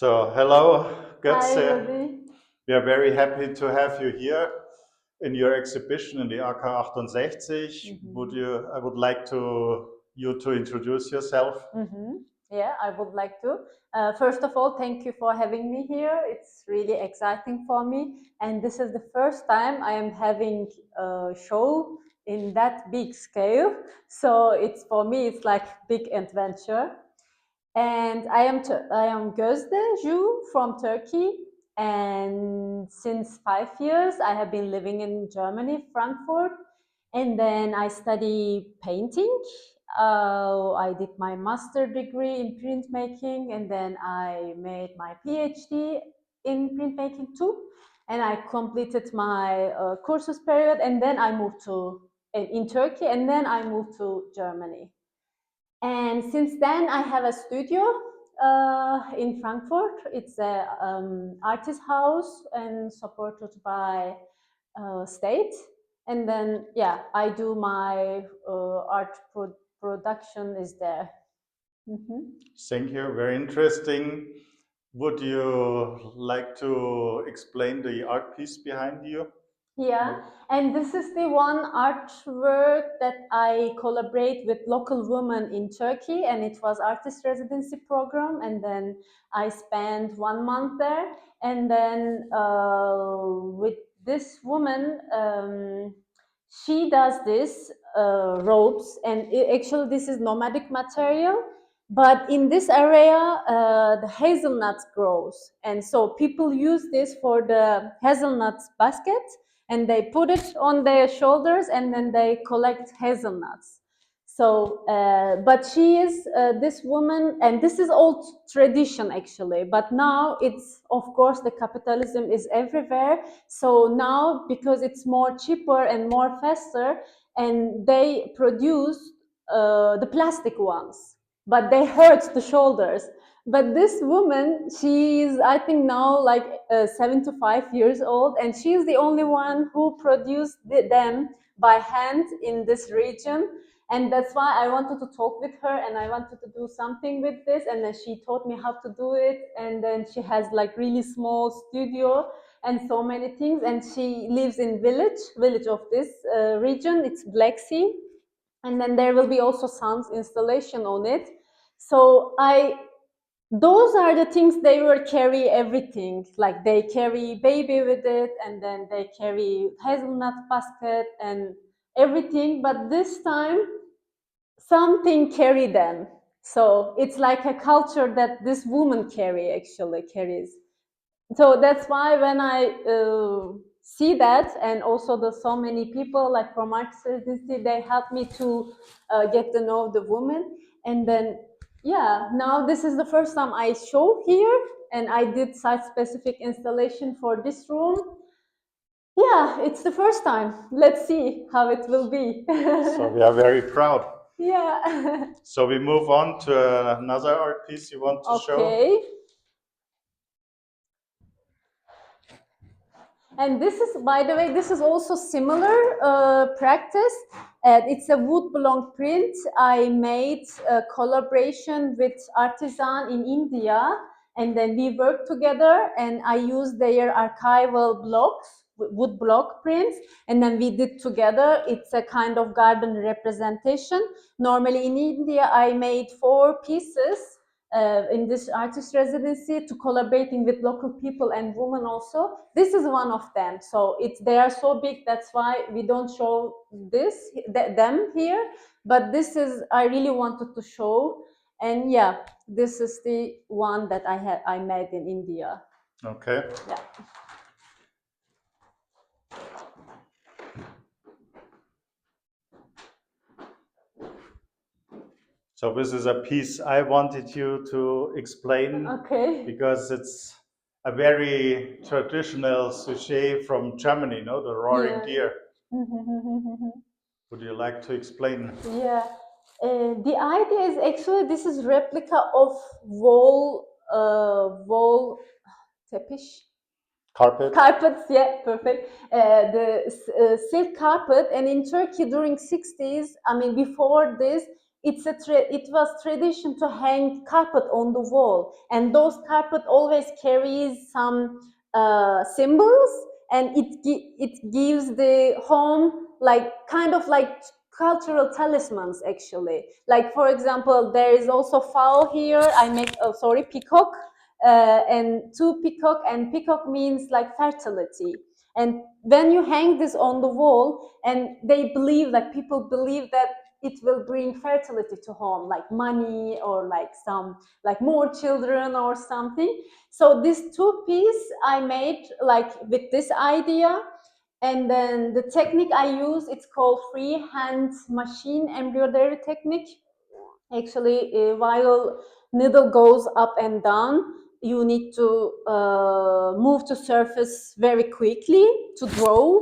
Hello, Hi, Götze. Rudy. We are very happy to have you here in your exhibition in the AK68. I would like you to introduce yourself. Yeah, I would like to. First of all, thank you for having me here. It's really exciting for me. And this is the first time I am having a show in that big scale. So it's for me, it's like big adventure. And I am Gözde Ju from Turkey. And since 5 years, I have been living in Germany, Frankfurt. And then I study painting. I did my master degree in printmaking, and then I made my PhD in printmaking too. And I completed my courses period, and then I moved to in Turkey, and then I moved to Germany. And since then, I have a studio in Frankfurt. It's a artist house and supported by state. And then, yeah, I do my production is there. Thank you, very interesting. Would you like to explain the art piece behind you? Yeah, and this is the one artwork that I collaborate with local women in Turkey, and it was artist residency program. And then I spent 1 month there, and then with this woman, she does this ropes, and actually this is nomadic material. But in this area, the hazelnut grows, and so people use this for the hazelnut basket, and they put it on their shoulders, and then they collect hazelnuts. So, but she is this woman, and this is old tradition actually. But now it's, of course, the capitalism is everywhere. So now, because it's more cheaper and more faster, and they produce the plastic ones, but they hurt the shoulders. But this woman, she's, I think now like 75 years old, and she's the only one who produced them by hand in this region. And that's why I wanted to talk with her, and I wanted to do something with this. And then she taught me how to do it. And then she has like really small studio and so many things. And she lives in village of this region. It's Black Sea. And then there will be also sun's installation on it. So those are the things they will carry everything. Like they carry baby with it, and then they carry hazelnut basket and everything. But this time, something carry them. So it's like a culture that this woman carries. So that's why when I see that, and also the so many people like from artist residency, they help me to get to know the woman. And then, yeah, now this is the first time I show here, and I did site specific installation for this room. Yeah, it's the first time. Let's see how it will be. So we are very proud. Yeah. So we move on to another art piece you want to show. Okay. And this is, by the way, this is also similar practice. It's a wood block print. I made a collaboration with artisan in India, and then we worked together, and I used their archival blocks, wood block prints, and then we did together. It's a kind of garden representation. Normally in India, I made 4 pieces in this artist residency to collaborating with local people and women also. This is one of them. So they are so big, that's why we don't show them here. But this is, I really wanted to show. And yeah, this is the one that I made in India. Okay. Yeah. So this is a piece I wanted you to explain. Okay. Because it's a very traditional sujet from Germany, no? The roaring deer. Would you like to explain? Yeah. The idea is actually this is replica of wall tepish. Carpets, yeah, perfect. The silk carpet, and in Turkey during 60s, I mean before this, it was tradition to hang carpet on the wall, and those carpet always carries some symbols, and it gives the home like kind of like cultural talismans actually. Like for example, there is also fowl here. I make peacock, and two peacock, and peacock means like fertility. And when you hang this on the wall, and they believe, like people believe that it will bring fertility to home, like money or like some like more children or something. So this two piece I made like with this idea. And then the technique I use, it's called freehand machine embroidery technique. Actually, while needle goes up and down, you need to move to surface very quickly to draw.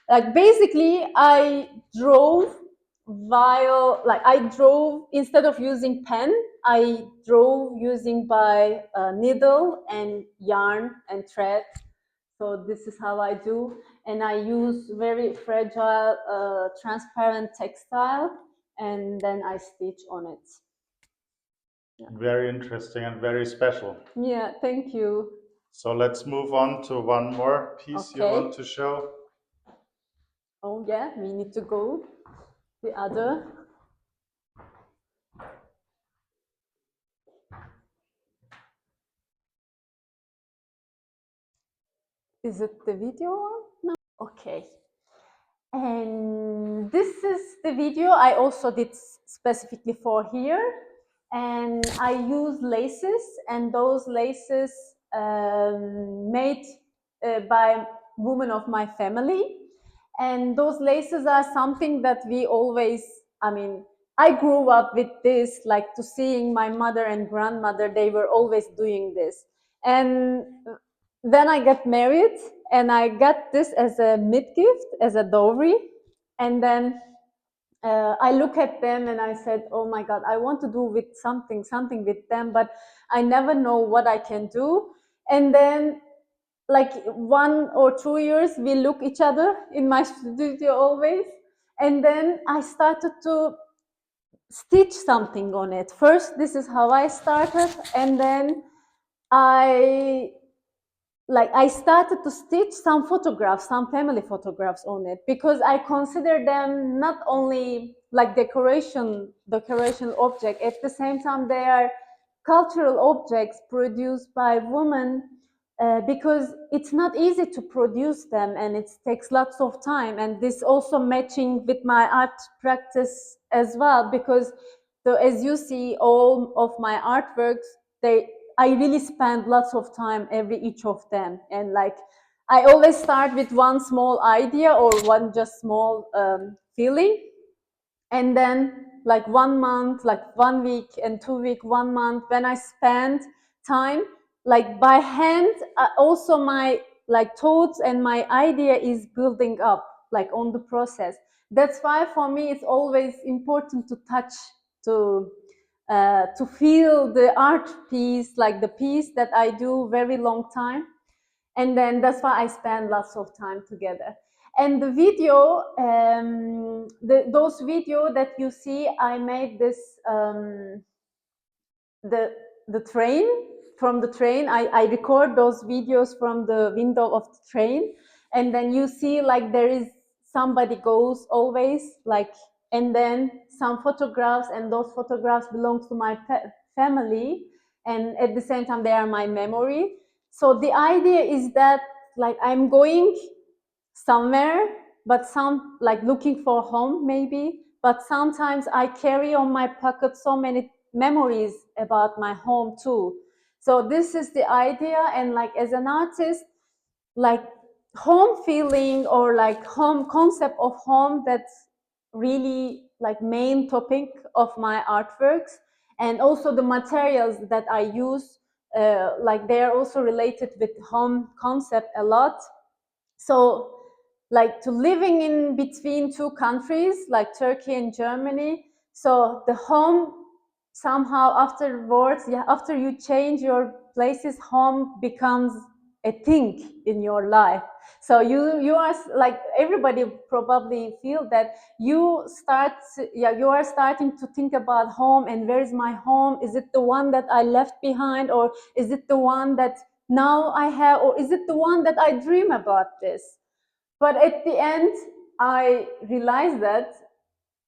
Like basically, I drove I drove instead of using pen. I drove using by needle and yarn and thread. So this is how I do, and I use very fragile, transparent textile, and then I stitch on it. Yeah. Very interesting and very special. Yeah, thank you. So let's move on to one more piece you want to show. Oh yeah, we need to go the other. Is it the video? No. Okay. And this is the video I also did specifically for here. And I use laces, and those laces made by women of my family. And those laces are something that we always, I mean, I grew up with this, like to seeing my mother and grandmother, they were always doing this. And then I got married, and I got this as a mid-gift, as a dowry. And then I look at them and I said, oh my God, I want to do with something with them, but I never know what I can do. And then like 1 or 2 years, we look each other in my studio always. And then I started to stitch something on it. First, this is how I started. And then I started to stitch some photographs, some family photographs on it, because I consider them not only like decoration object, at the same time they are cultural objects produced by women, because it's not easy to produce them and it takes lots of time. And this also matching with my art practice as well, because as you see, all of my artworks, I really spend lots of time each of them. And like, I always start with one small idea or one just small feeling. And then like 1 month, like 1 week and 2 week, 1 month, when I spend time, like by hand, also my like thoughts and my idea is building up like on the process. That's why for me, it's always important to touch, to feel the art piece, like the piece that I do very long time. And then that's why I spend lots of time together. And the video, those video that you see, I made this, the train, from the train, I record those videos from the window of the train. And then you see like there is somebody goes always like, and then some photographs, and those photographs belong to my family. And at the same time, they are my memory. So the idea is that like I'm going somewhere, but some like looking for home maybe, but sometimes I carry on my pocket so many memories about my home too. So this is the idea. And like as an artist, like home feeling or like home concept of home, that's really like main topic of my artworks. And also the materials that I use, like they are also related with home concept a lot. So like to living in between two countries like Turkey and Germany, so the home somehow afterwards, yeah, after you change your places, home becomes a thing in your life. So you are like, everybody probably feel that you are starting to think about home, and where is my home? Is it the one that I left behind, or is it the one that now I have, or is it the one that I dream about this? But at the end, I realized that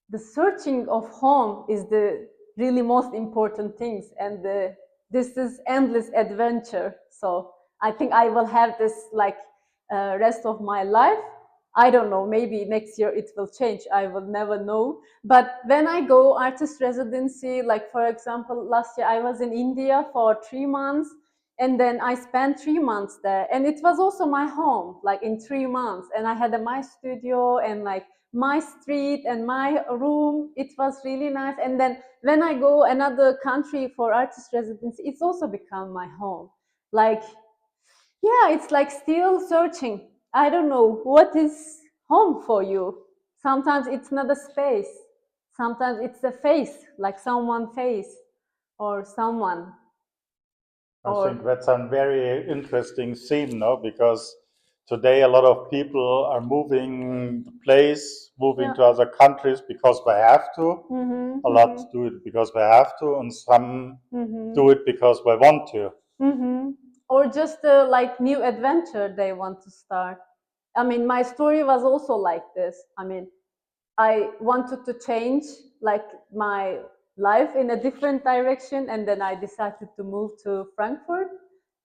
the searching of home is the really most important things, and this is endless adventure. So I think I will have this like rest of my life. I don't know, maybe next year it will change, I will never know. But when I go artist residency, like for example last year I was in India for 3 months, and then I spent 3 months there, and it was also my home, like in 3 months, and I had my studio and like my street and my room. It was really nice. And then when I go another country for artist residency, it's also become my home. Like, yeah, it's like still searching. I don't know what is home for you. Sometimes it's not a space. Sometimes it's a face, like someone face or someone. I think that's a very interesting theme, no? Because today a lot of people are moving the place, moving to other countries because they have to. A lot do it because they have to, and some do it because they want to. Or just a like new adventure they want to start. I mean, my story was also like this. I mean, I wanted to change like my life in a different direction, and then I decided to move to Frankfurt.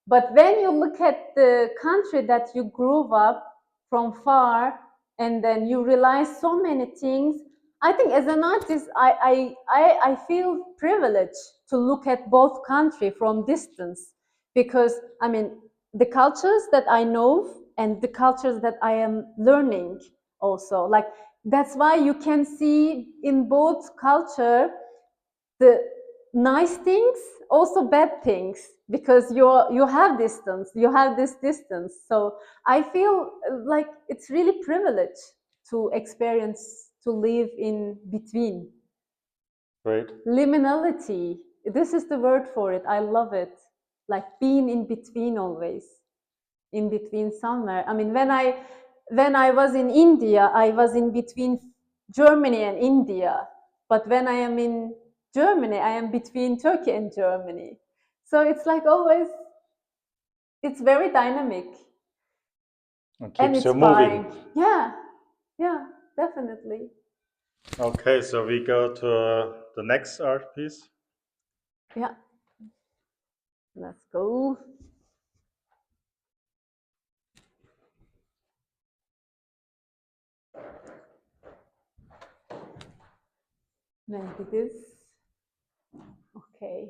But when you look at the country that you grew up from far, and then you realize so many things, I think as an artist, I feel privileged to look at both countries from distance, because I mean, the cultures that I know and the cultures that I am learning also, like that's why you can see in both culture the nice things, also bad things, because you have distance, you have this distance. So I feel like it's really privilege to experience, to live in between. Great. Liminality, this is the word for it. I love it. Like being in between, always in between somewhere. I mean, when I was in India, I was in between Germany and India. But when I am in Germany, I am between Turkey and Germany. So it's like always, it's very dynamic. And And keeps you inspiring. moving. Yeah, yeah, definitely. Okay, so we go to the next art piece. Yeah, let's go. Maybe this. Okay.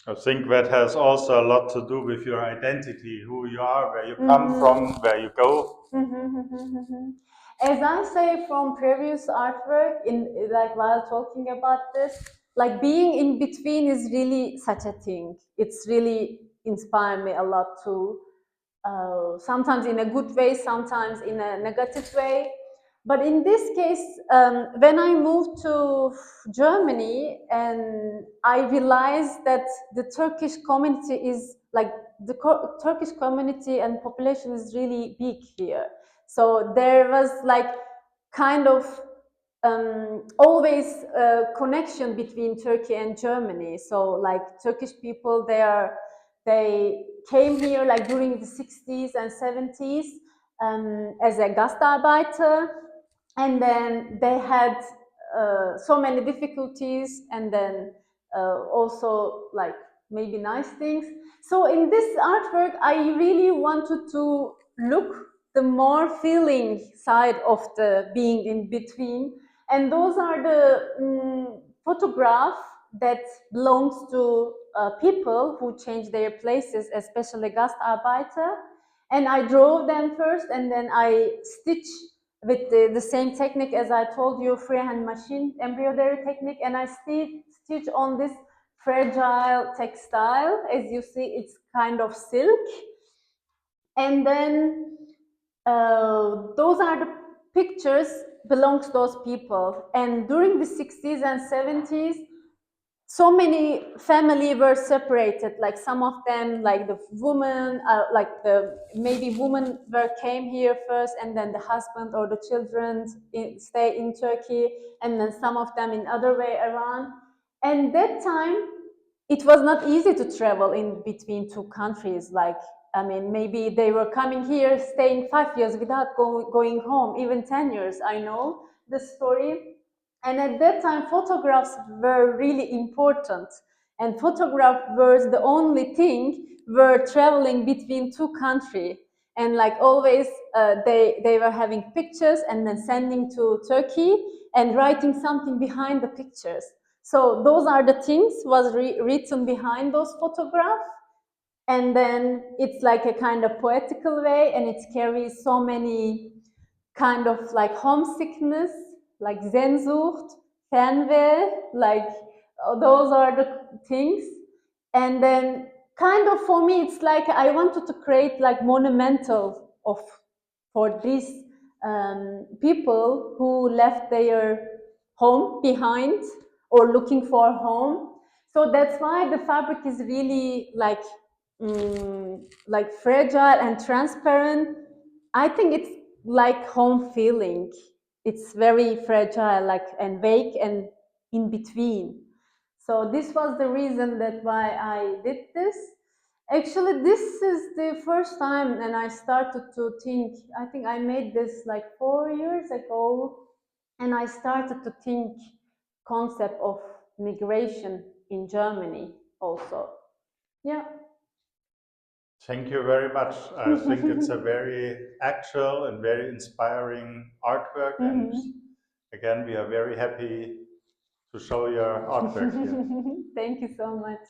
I think that has also a lot to do with your identity, who you are, where you come from, where you go. As I say from previous artwork, in like while talking about this, like being in between is really such a thing. It's really inspired me a lot too. Sometimes in a good way, sometimes in a negative way. But in this case, when I moved to Germany, and I realized that the Turkish community is like the Turkish community and population is really big here. So there was like kind of always a connection between Turkey and Germany. So like Turkish people, they came here like during the 60s and 70s as a Gastarbeiter, and then they had so many difficulties, and then also like maybe nice things. So in this artwork, I really wanted to look the more feeling side of the being in between, and those are the photograph that belongs to people who change their places, especially Gastarbeiter. And I drove them first, and then I stitch with the same technique as I told you, freehand machine embroidery technique, and I stitch on this fragile textile. As you see, it's kind of silk. And then those are the pictures belongs to those people. And during the 60s and 70s, so many family were separated, like some of them, like the woman, like the maybe woman were came here first, and then the husband or the children stay in Turkey, and then some of them in other way around. And that time it was not easy to travel in between two countries. Like, I mean, maybe they were coming here, staying 5 years without going home, even 10 years. I know the story. And at that time, photographs were really important. And photograph was the only thing were traveling between two countries. And like always, they were having pictures and then sending to Turkey and writing something behind the pictures. So those are the things was written behind those photographs, and then it's like a kind of poetical way, and it carries so many kind of like homesickness, like Sehnsucht, Fernweh, like those are the things. And then kind of for me, it's like I wanted to create like monumental of for these people who left their home behind or looking for home. So that's why the fabric is really like fragile and transparent. I think it's like home feeling. It's very fragile, like and vague and in between. So this was the reason that why I did this. Actually, this is the first time, and I started to think. I think I made this like 4 years ago, and I started to think concept of migration in Germany also. Yeah. Thank you very much. I think it's a very actual and very inspiring artwork. And again, we are very happy to show your artwork here. Thank you so much.